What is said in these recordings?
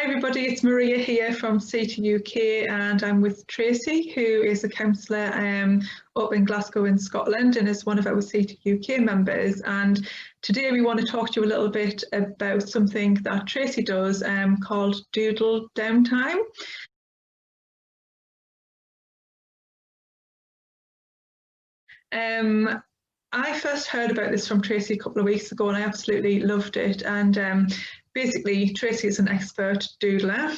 everybody, it's Maria here from CTUK, and I'm with Tracy, who is a counsellor up in Glasgow in Scotland and is one of our CTUK members. And today we want to talk to you a little bit about something that Tracy does called Doodle Downtime. I first heard about this from Tracy a couple of weeks ago and I absolutely loved it. And basically, Tracy is an expert doodler.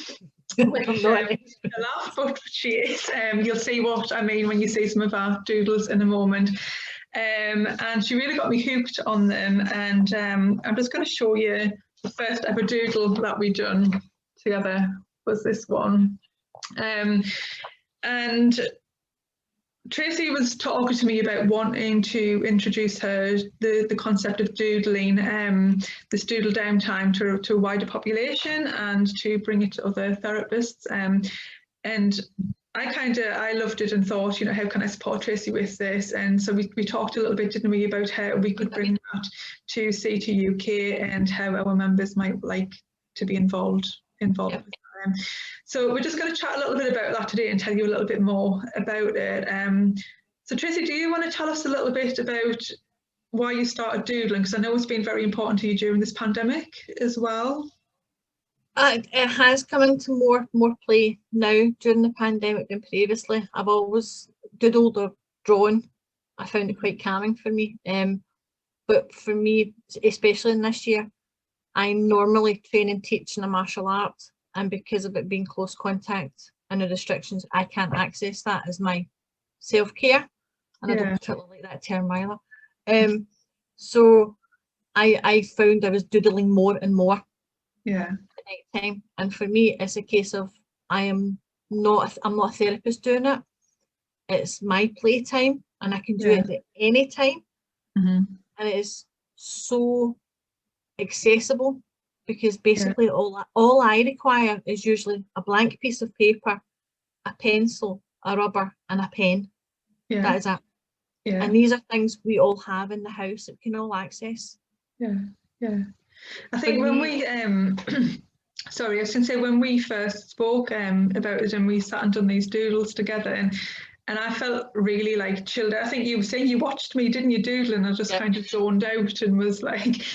Which, a laugh, but she is. You'll see what I mean when you see some of our doodles in a moment. And she really got me hooked on them. And I'm just going to show you the first ever doodle that we done together was this one. And Tracy was talking to me about wanting to introduce the concept of doodling, this doodle downtime to a wider population and to bring it to other therapists. And I loved it and thought, you know, how can I support Tracy with this? And so we talked a little bit, didn't we, about how we could bring that to CTUK and how our members might like to be involved. Yep. So we're just going to chat a little bit about that today and tell you a little bit more about it. So Tracy, do you want to tell us a little bit about why you started doodling? Because I know it's been very important to you during this pandemic as well. It has come into more play now during the pandemic than previously. I've always doodled or drawn. I found it quite calming for me. But for me, especially in this year, I normally train and teach in a martial art. And because of it being close contact and the restrictions, I can't access that as my self-care. And I don't particularly like that term either. So I found I was doodling more and more at night time. And for me, it's a case of I'm not a therapist doing it. It's my playtime and I can do it at any time. And it is so accessible. Because basically all I require is usually a blank piece of paper, a pencil, a rubber and a pen. That is it. And these are things we all have in the house that we can all access. I think when we sorry, I was going to say when we first spoke about it and we sat and done these doodles together and I felt really like chilled out. I think you were saying you watched me, didn't you, doodling? I just kind of zoned out and was like,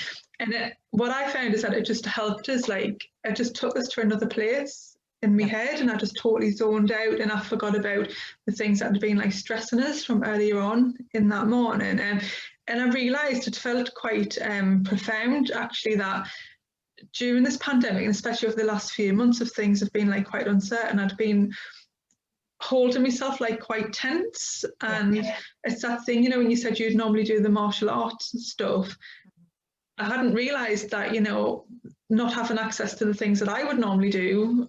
and what I found is that it just helped us, like, it just took us to another place in my head and I just totally zoned out and I forgot about the things that had been like stressing us from earlier on in that morning. And I realised it felt quite profound actually that during this pandemic, and especially over the last few months of things have been like quite uncertain, I'd been holding myself like quite tense and it's that thing, you know, when you said you'd normally do the martial arts and stuff, I hadn't realised that, you know, not having access to the things that I would normally do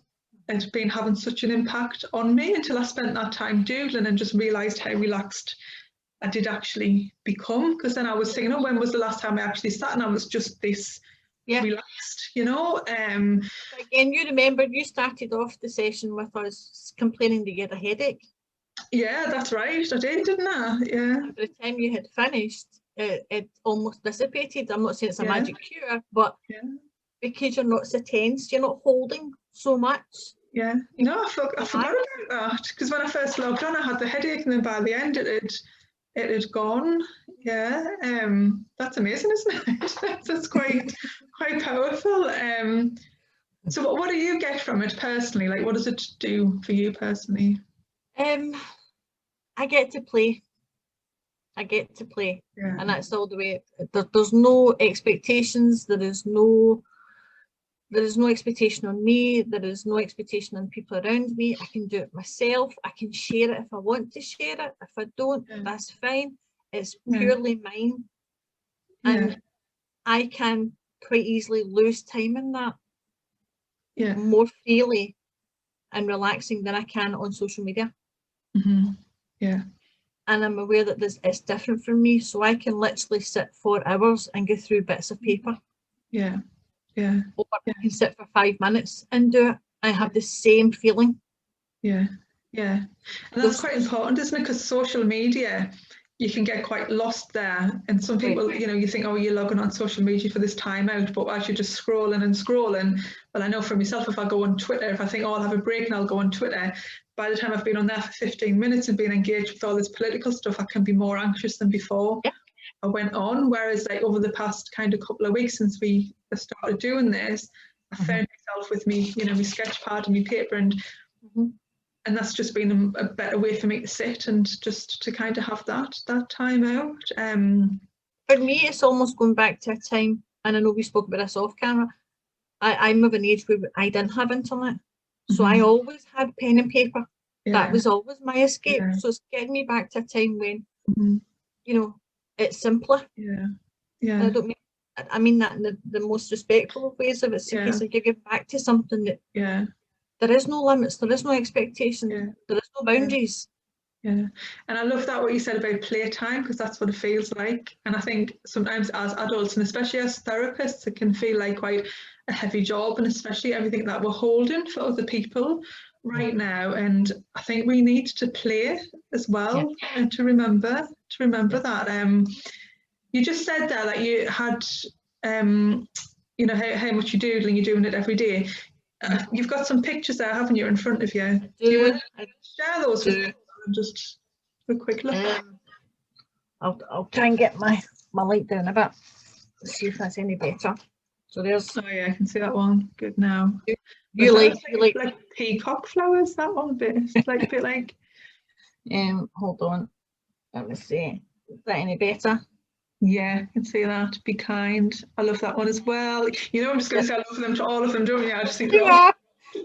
had been having such an impact on me until I spent that time doodling and just realised how relaxed I did actually become. Because then I was thinking, oh, when was the last time I actually sat and I was just this relaxed, you know? Again, you remember you started off the session with us complaining that you had a headache. Yeah, that's right. I did, didn't I? Yeah. By the time you had finished, it almost dissipated. I'm not saying it's a magic cure, but because you're not so tense, you're not holding so much. Yeah, no, I forgot about that because when I first logged on, I had the headache, and then by the end, it had gone. Yeah, that's amazing, isn't it? That's quite powerful. So, what do you get from it personally? Like, what does it do for you personally? I get to play. And that's all the way. There's no expectations. There is no expectation on me. There is no expectation on people around me. I can do it myself. I can share it if I want to share it. If I don't, that's fine. It's purely mine. And I can quite easily lose time in that more freely and relaxing than I can on social media. And I'm aware that it's different for me, so I can literally sit for hours and go through bits of paper. Or I can sit for 5 minutes and do it. I have the same feeling. And that's quite important, isn't it? Because social media you can get quite lost there. And some people, you know, you think, oh, you're logging on social media for this time out, but as you're just scrolling and scrolling, well, I know for myself, if I go on Twitter, if I think, oh, I'll have a break and I'll go on Twitter, by the time I've been on there for 15 minutes and been engaged with all this political stuff, I can be more anxious than before I went on. Whereas like over the past kind of couple of weeks since we started doing this, I found myself with me, you know, my sketch pad and my paper, and that's just been a better way for me to sit and just to kind of have that time out. For me, it's almost going back to a time, and I know we spoke about this off camera. I'm of an age where I didn't have internet, so I always had pen and paper. That was always my escape. So it's getting me back to a time when, you know, it's simpler. I don't mean, I mean that in the most respectful of ways of it. It's a case of giving back to something that there is no limits, there is no expectation, there is no boundaries. And I love that what you said about playtime, because that's what it feels like. And I think sometimes as adults, and especially as therapists, it can feel like quite a heavy job, and especially everything that we're holding for other people right now. And I think we need to play as well, and to remember that. You just said there that you had, you know, how much you're doodling, you're doing it every day. You've got some pictures there, haven't you, in front of you? Do you want to share those with me? Just a quick look. I'll try and get my light down a bit. Let's see if that's any better. So there's. Oh yeah, I can see that one. Good now. You like peacock flowers? That one a bit. It's like a bit like. Hold on. Let me see. Is that any better? Yeah, I can see that. Be kind. I love that one as well. You know, I'm just going to say I love them to all of them, don't you? I just think. You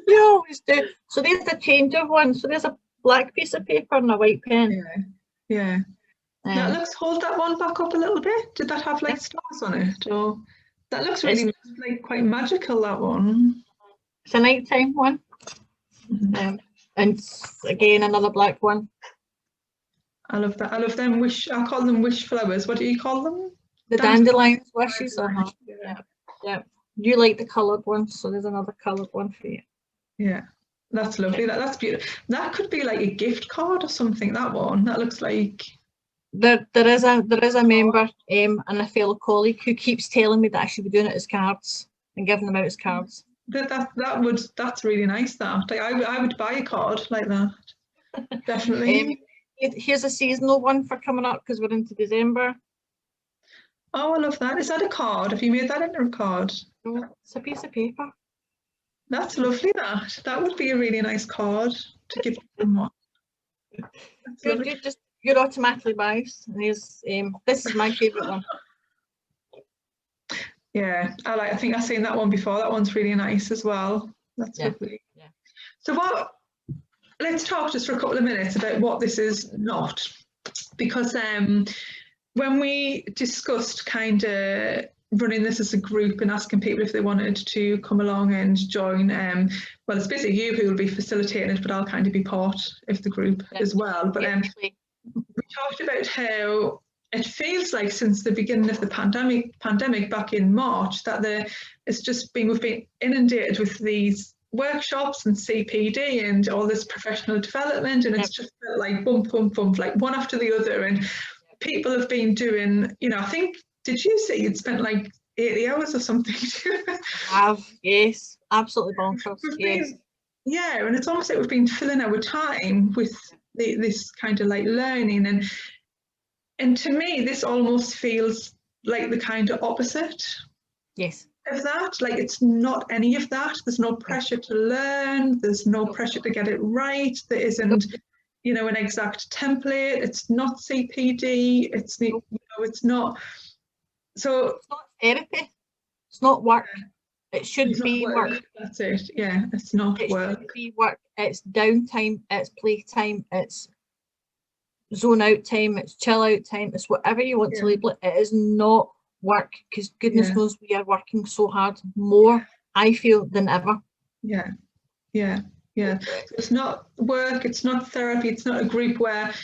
always do. So there's the change of one. So there's a black piece of paper and a white pen. That looks. Hold that one back up a little bit. Did that have like stars on it, or that looks really like quite magical? That one. It's a nighttime one, and again another black one. I love that. I love them. I call them wish flowers. What do you call them? The dandelions, wishes. Yeah. You like the coloured ones, so there's another coloured one for you. Yeah. That's lovely. That's beautiful. That could be like a gift card or something. That one. That looks like. There is a member and a fellow colleague who keeps telling me that I should be doing it as cards and giving them out as cards. That's really nice. That like, I would buy a card like that. Definitely. Here's a seasonal one for coming up because we're into December. Oh, I love that. Is that a card? Have you made that into a card? No, it's a piece of paper. That's lovely. That would be a really nice card to give someone. You're automatically biased. This is my favourite one. Yeah, I think I've seen that one before. That one's really nice as well. That's lovely. Yeah. So let's talk just for a couple of minutes about what this is not, because when we discussed kind of running this as a group and asking people if they wanted to come along and join, well, it's basically you who will be facilitating it, but I'll kind of be part of the group as well. But we talked about how it feels like since the beginning of the pandemic back in March that we've been inundated with these workshops and CPD and all this professional development, and it's just like bump, like one after the other, and people have been doing, you know, I think, did you say you'd spent like 80 hours or something? Yes, absolutely bonkers. Yes. Yeah, and it's almost like we've been filling our time with this kind of like learning, and to me this almost feels like the kind of opposite of that. Like it's not any of that. There's no pressure to learn, there's no pressure to get it right, there isn't, you know, an exact template, it's not CPD, it's not, so it's not therapy, it's not work. It shouldn't be work. That's it. Yeah, it's not work. It shouldn't be work. It's downtime, it's playtime, it's zone out time, it's chill out time, it's whatever you want to label it. It is not work, because goodness knows we are working so hard, more I feel than ever. Yeah. It's not work, it's not therapy, it's not a group where,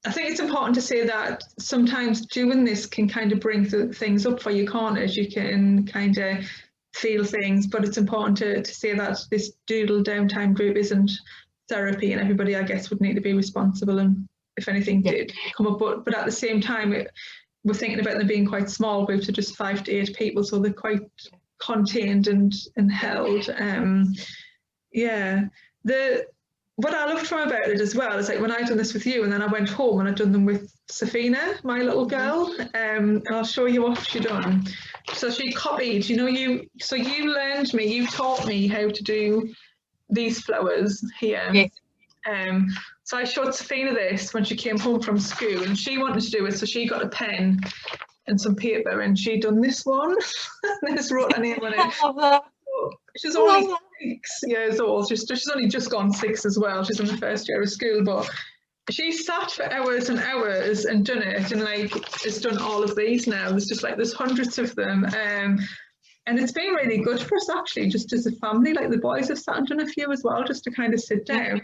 I think it's important to say that sometimes doing this can kind of bring things up for you, can't it? You can kind of feel things, but it's important to say that this Doodle Downtime group isn't therapy, and everybody, I guess, would need to be responsible and if anything did come up. But at the same time, we're thinking about them being quite small groups of just 5 to 8 people, so they're quite contained and held. What I loved from about it as well is like when I'd done this with you, and then I went home and I'd done them with Safina, my little girl, and I'll show you what she done. So she copied, you taught me how to do these flowers here. Yes. So I showed Safina this when she came home from school, and she wanted to do it, so she got a pen and some paper, and she done this one. And just wrote her name on it. I love that. She's only 6 years old. She's only just gone 6 as well. She's in the first year of school, but she sat for hours and hours and done it, and like has done all of these now. There's hundreds of them, and it's been really good for us actually, just as a family. Like the boys have sat and done a few as well, just to kind of sit down.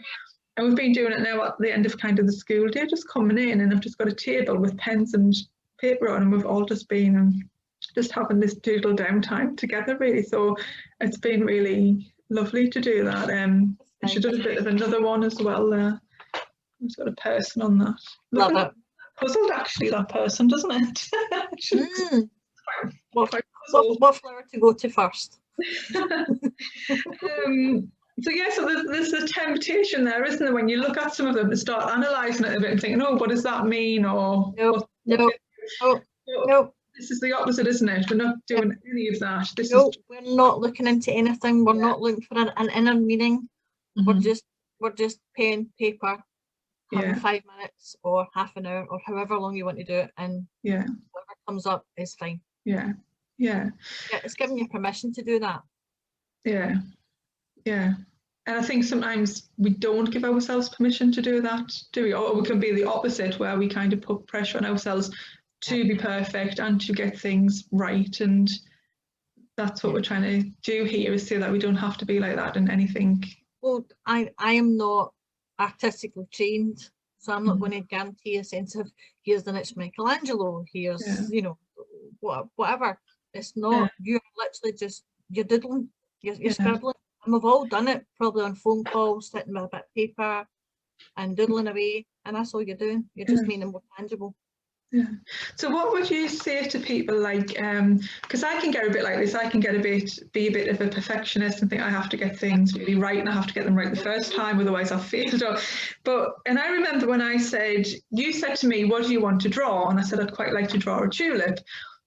And we've been doing it now at the end of kind of the school day, just coming in, and I've just got a table with pens and paper on, and we've all just been just having this doodle downtime together really. So it's been really lovely to do that. She did a bit of another one as well there. There's got a person on that. Love it. Puzzled actually, that person, doesn't it? What flower to go to first? So there's a temptation there, isn't there, when you look at some of them and start analysing it a bit and thinking, oh, what does that mean? Or Nope. This is the opposite, isn't it? We're not doing any of that. We're not looking into anything. We're not looking for an inner meaning. We're just pen, paper, having 5 minutes or half an hour or however long you want to do it, and whatever comes up is fine. Yeah, it's giving you permission to do that. And I think sometimes we don't give ourselves permission to do that, do we? Or we can be the opposite, where we kind of put pressure on ourselves to be perfect and to get things right. And that's what we're trying to do here, is say that we don't have to be like that in anything. Well, I am not artistically trained, so I'm not going to guarantee a sense of here's the next Michelangelo, here's whatever. It's not. You're literally just, you're doodling, you're scribbling. And we've all done it, probably on phone calls, sitting with a bit of paper and doodling away, and that's all you're doing. You're just making it more tangible. So what would you say to people like, because I can get a bit like this, I can be a bit of a perfectionist and think I have to get things really right, and I have to get them right the first time, otherwise I'll fail. And I remember when you said to me, what do you want to draw? And I said, I'd quite like to draw a tulip.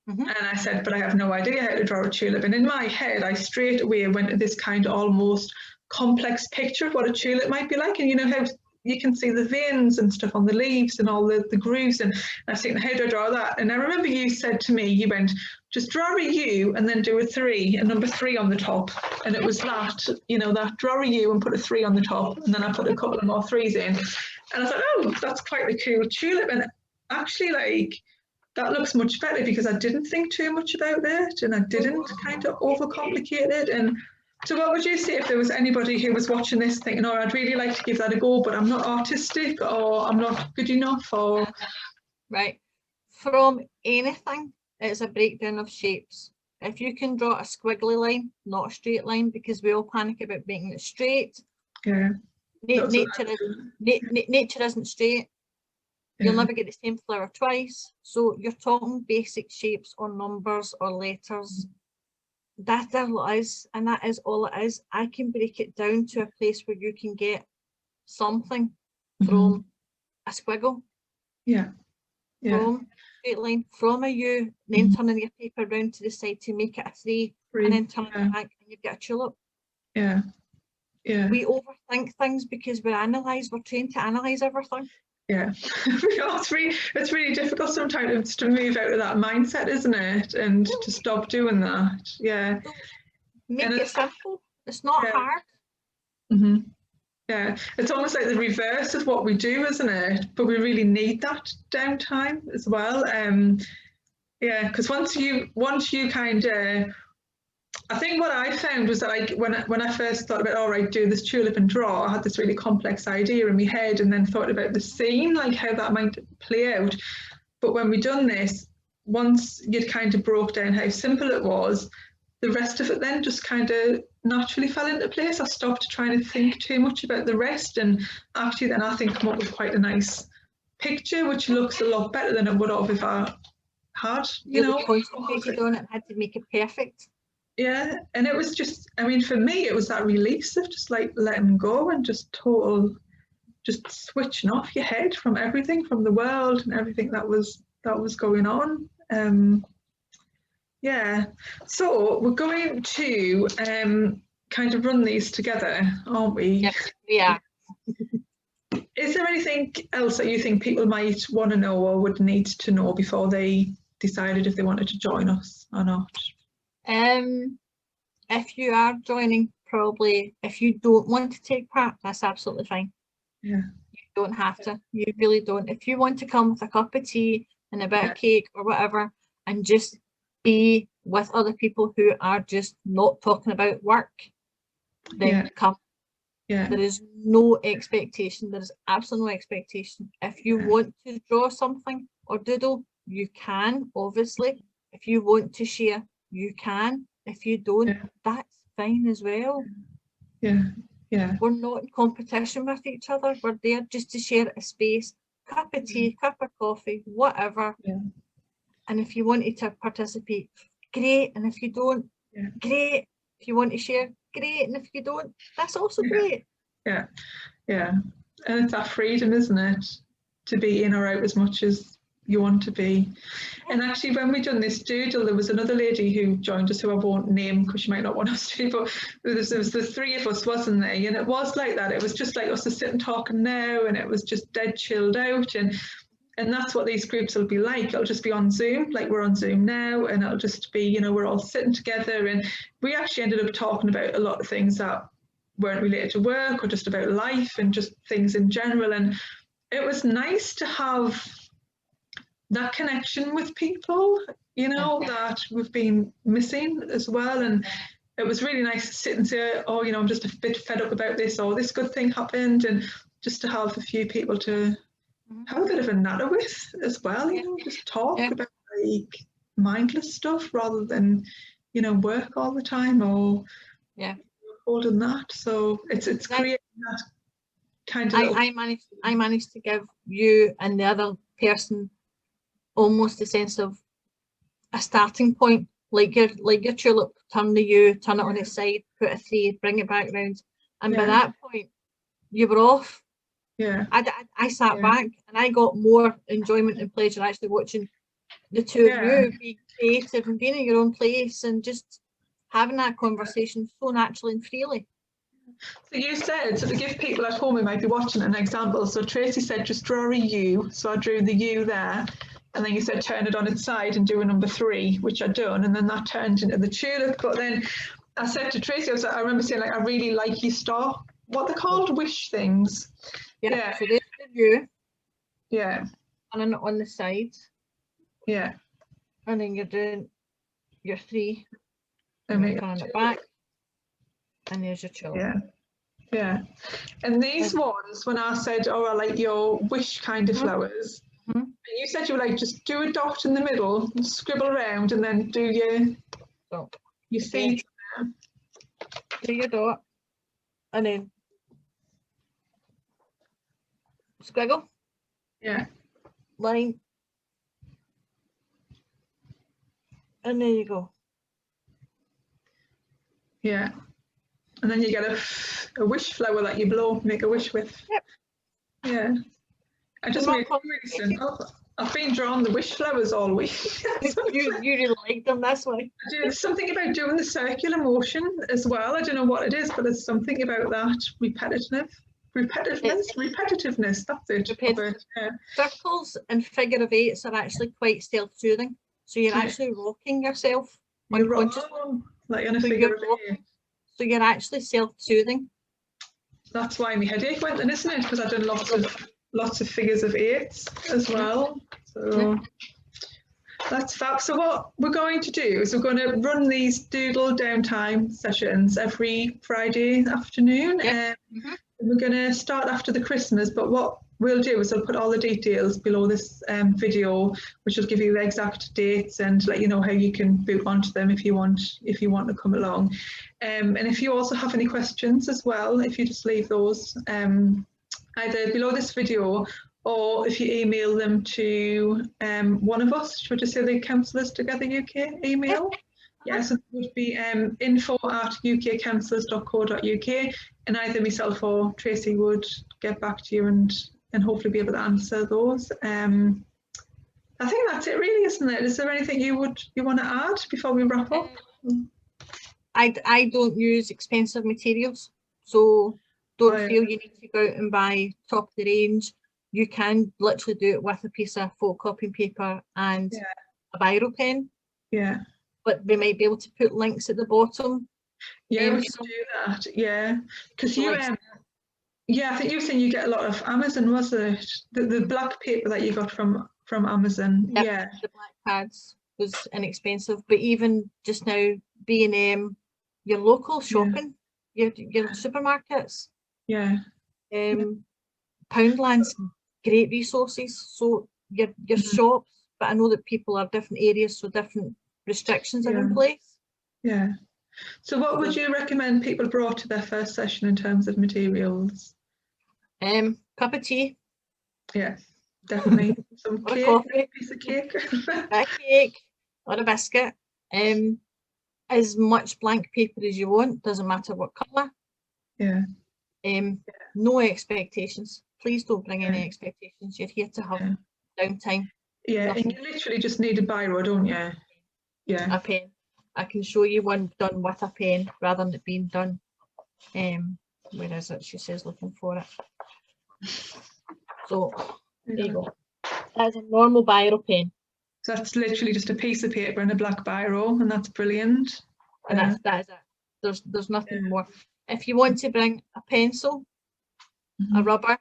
And I said, but I have no idea how to draw a tulip. And in my head, I straight away went to this kind of almost complex picture of what a tulip might be like. And you know how you can see the veins and stuff on the leaves and all the grooves. And I was thinking, how do I draw that? And I remember you said to me, you went, just draw a U and then do a number 3 on the top. And it was that, that draw a U and put a 3 on the top. And then I put a couple of more 3s in. And I thought, oh, that's quite a cool tulip. And actually, that looks much better because I didn't think too much about it, and I didn't kind of overcomplicate it. And so what would you say if there was anybody who was watching this thinking, oh, I'd really like to give that a go, but I'm not artistic, or I'm not good enough, or... Right. From anything, it's a breakdown of shapes. If you can draw a squiggly line, not a straight line, because we all panic about making it straight. Nature isn't straight. You'll never get the same flower twice. So you're talking basic shapes or numbers or letters. That's all it is, and that is all it is. I can break it down to a place where you can get something from a squiggle, from a straight line, from a U, then turning your paper round to the side to make it a 3, and then turning it back, and you get a tulip. We overthink things because we're trained to analyse everything. It's really difficult sometimes to move out of that mindset, isn't it? And to stop doing that. Make it simple. It's not hard. It's almost like the reverse of what we do, isn't it? But we really need that downtime as well. Because once you kind of, I think what I found was that when I first thought about, all right, do this tulip and draw, I had this really complex idea in my head, and then thought about the scene, like how that might play out. But when we done this, once you'd kind of broke down how simple it was, the rest of it then just kind of naturally fell into place. I stopped trying to think too much about the rest, and actually then I think come up with quite a nice picture, which looks a lot better than it would have if I had, you Really know. concentrated on it and had to make it perfect. Yeah, and it was just, I mean, for me, it was that release of just like letting go and just just switching off your head from everything, from the world and everything that was going on. Yeah, so we're going to kind of run these together, aren't we? Yep, we are. Is there anything else that you think people might want to know or would need to know before they decided if they wanted to join us or not? If you are joining, probably if you don't want to take part, that's absolutely fine. Yeah. You don't have to. You really don't. If you want to come with a cup of tea and a bit of cake or whatever and just be with other people who are just not talking about work, then come. Yeah. There is no expectation. There is absolutely no expectation. If you want to draw something or doodle, you can, obviously. If you want to share, you can. If you don't, that's fine as well. Yeah. Yeah. We're not in competition with each other. We're there just to share a space, cup of tea, cup of coffee, whatever. Yeah. And if you wanted to participate, great. And if you don't, great. If you want to share, great. And if you don't, that's also great. Yeah. Yeah. And it's that freedom, isn't it? To be in or out as much as you want to be. And actually, when we done this doodle, there was another lady who joined us who I won't name because she might not want us to, but there was the three of us, wasn't there? And it was like that. It was just like us to sit and talking now, and it was just dead chilled out. And that's what these groups will be like. It'll just be on Zoom, like we're on Zoom now, and it'll just be, you know, we're all sitting together. And we actually ended up talking about a lot of things that weren't related to work or just about life and just things in general. And it was nice to have that connection with people, you know, that we've been missing as well. And it was really nice to sit and say, oh, you know, I'm just a bit fed up about this, or this good thing happened, and just to have a few people to have a bit of a natter with as well, you know, just talk about like mindless stuff rather than, you know, work all the time or holding that. So it's creating that kind of I managed to give you and the other person almost a sense of a starting point, like your tulip, turn the U, turn it on its side, put a 3, bring it back round, and by that point you were off. I sat back and I got more enjoyment and pleasure actually watching the two of you be creative and being in your own place and just having that conversation so naturally and freely. So you said, so to give people at home who might be watching an example, so Tracy said just draw a U, so I drew the U there, and then you said turn it on its side and do a number 3, which I'd done, and then that turned into the tulip. But then I said to Tracy, I remember saying, like, I really like you start, what they're called, wish things. Yeah. So there's the U. Yeah. And then on the side. Yeah. And then you're doing your 3. And you're turning it back. And there's your tulip. Yeah. Yeah. And these ones, when I said, oh, I like your wish kind of flowers, and you said you were like, just do a dot in the middle, and scribble around, and then do your seeds. Do your dot, and then squiggle. Yeah. Line. And there you go. Yeah. And then you get a wish flower that you blow, make a wish with. Yep. Yeah. I just made recent. I've been drawing the wish flowers all week. you really like them, that's why. There's something about doing the circular motion as well. I don't know what it is, but there's something about that repetitiveness. That's it. Circles and figure of 8s are actually quite self-soothing. So you're actually rocking yourself unconsciously. Like in a figure of 8. So you're actually self-soothing. That's why my headache went then, isn't it? Because I've done lots of figures of 8s as well. So that's fab. So what we're going to do is we're going to run these doodle downtime sessions every Friday afternoon. We're going to start after the Christmas, but what we'll do is I'll put all the details below this video, which will give you the exact dates and let you know how you can boot onto them if you want to come along. And if you also have any questions as well, if you just leave those either below this video or if you email them to one of us, should we just say the Counsellors Together UK email? Yeah, so it would be info@ukcounsellors.co.uk, and either myself or Tracy would get back to you and hopefully be able to answer those. I think that's it really, isn't it? Is there anything you want to add before we wrap up? I don't use expensive materials, so don't feel you need to go out and buy top of the range. You can literally do it with a piece of photocopying paper and a biro pen. Yeah. But we might be able to put links at the bottom. Yeah, we can do that. Yeah, because you, yeah, I think you were saying you get a lot of Amazon, was it? The black paper that you got from Amazon. Yep, yeah, the black pads was inexpensive, but even just now, B&M, your local shopping, your supermarkets, Poundland's great resources. So your shops, but I know that people are different areas, so different restrictions are in place. Yeah. So what would you recommend people brought to their first session in terms of materials? Cup of tea. Yeah, definitely. Some cake, coffee. A piece of cake. A cake or a biscuit. As much blank paper as you want, doesn't matter what colour. Yeah. No expectations. Please don't bring any expectations. You're here to have downtime. Yeah, Nothing. and you literally just need a biro, don't you? Yeah. A pen. I can show you one done with a pen rather than it being done. Where is it? She says looking for it. So there you go. That's a normal biro pen. So that's literally just a piece of paper and a black biro, and that's brilliant. And that is it. There's nothing more. If you want to bring a pencil, a rubber,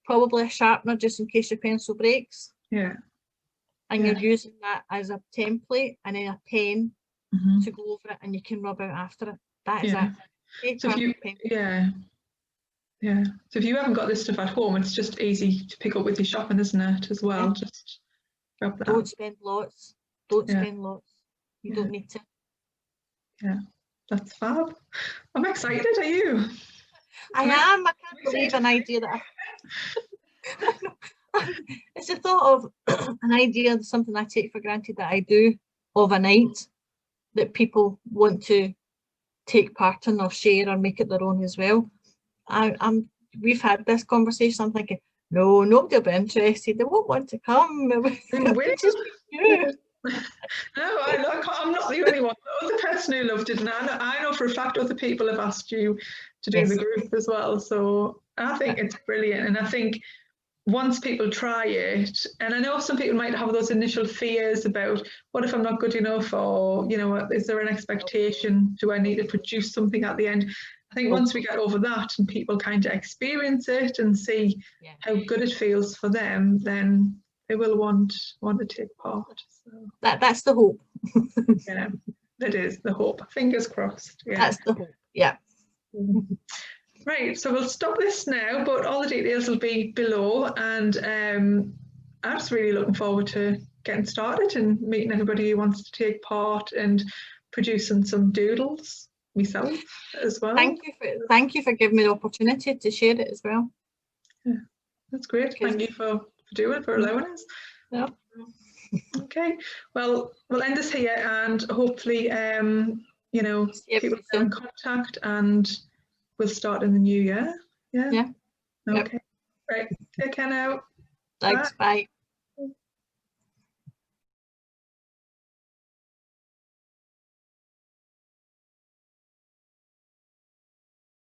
probably a sharpener just in case your pencil breaks. Yeah. And you're using that as a template and then a pen to go over it, and you can rub out after it. That is it. So if you, so if you haven't got this stuff at home, it's just easy to pick up with your shopping, isn't it, as well? Just grab that. Don't spend lots. Don't spend lots. You don't need to. Yeah, that's fab. I'm excited. Are you? I am. I can't believe an idea that it's a thought of an idea, something I take for granted that I do of a night that people want to take part in or share or make it their own as well. We've had this conversation. I'm thinking, no, nobody will be interested. They won't want to come. Just you. No, I'm not the only one. The other person who loved it, and I know for a fact other people have asked you to do the group as well. So I think it's brilliant, and I think once people try it, and I know some people might have those initial fears about what if I'm not good enough, or is there an expectation? Do I need to produce something at the end? I think once we get over that and people kind of experience it and see how good it feels for them, then they will want to take part. So that's the hope. Yeah, that is the hope. Fingers crossed. Yeah. That's the hope. Yeah. Right, so we'll stop this now, but all the details will be below, and I'm just really looking forward to getting started and meeting everybody who wants to take part and producing some doodles myself as well. Thank you for giving me the opportunity to share it as well. Yeah, that's great. Thank you for allowing us. Yeah. Okay, well, we'll end this here, and hopefully people stay in contact, and we'll start in the new year. Yeah. Okay. Right. Take care now. Thanks. Bye.